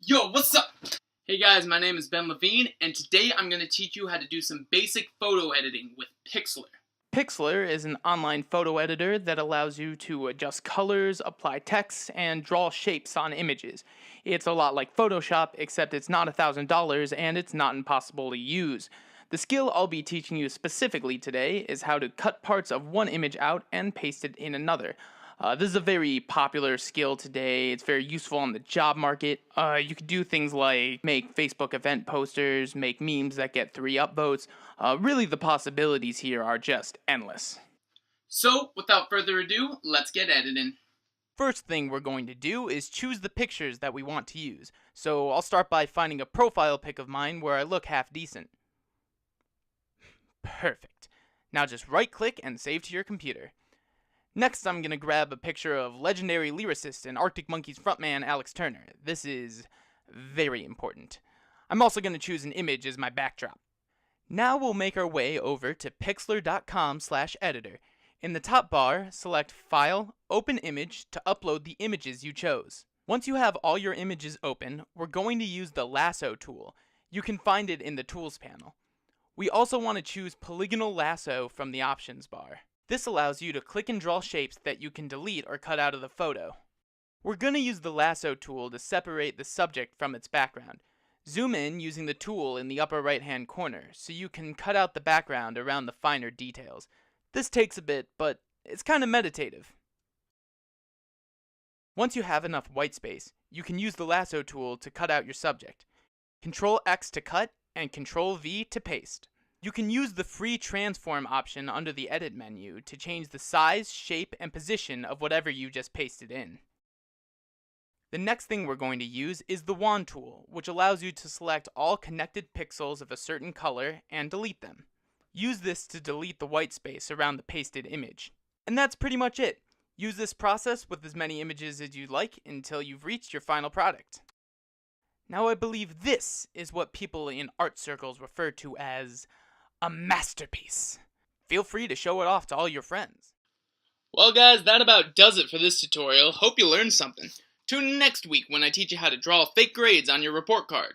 Yo, what's up? Hey guys, my name is Ben Levine, and today I'm going to teach you how to do some basic photo editing with Pixlr. Pixlr is an online photo editor that allows you to adjust colors, apply text, and draw shapes on images. It's a lot like Photoshop, except it's not $1,000 and it's not impossible to use. The skill I'll be teaching you specifically today is how to cut parts of one image out and paste it in another. This is a very popular skill today. It's very useful on the job market. You could do things like make Facebook event posters, make memes that get 3 upvotes. Really, the possibilities here are just endless. So, without further ado, let's get editing. First thing we're going to do is choose the pictures that we want to use. So I'll start by finding a profile pic of mine where I look half decent. Perfect. Now just right click and save to your computer. Next, I'm going to grab a picture of legendary lyricist and Arctic Monkeys frontman Alex Turner. This is very important. I'm also going to choose an image as my backdrop. Now we'll make our way over to pixlr.com/editor. In the top bar, select File, Open Image to upload the images you chose. Once you have all your images open, we're going to use the lasso tool. You can find it in the Tools panel. We also want to choose Polygonal Lasso from the options bar. This allows you to click and draw shapes that you can delete or cut out of the photo. We're going to use the lasso tool to separate the subject from its background. Zoom in using the tool in the upper right hand corner so you can cut out the background around the finer details. This takes a bit, but it's kind of meditative. Once you have enough white space, you can use the lasso tool to cut out your subject. Ctrl X to cut and Ctrl V to paste. You can use the free transform option under the edit menu to change the size, shape, and position of whatever you just pasted in. The next thing we're going to use is the wand tool, which allows you to select all connected pixels of a certain color and delete them. Use this to delete the white space around the pasted image. And that's pretty much it. Use this process with as many images as you'd like until you've reached your final product. Now I believe this is what people in art circles refer to as a masterpiece. Feel free to show it off to all your friends. Well guys, that about does it for this tutorial. Hope you learned something. Tune in next week when I teach you how to draw fake grades on your report card.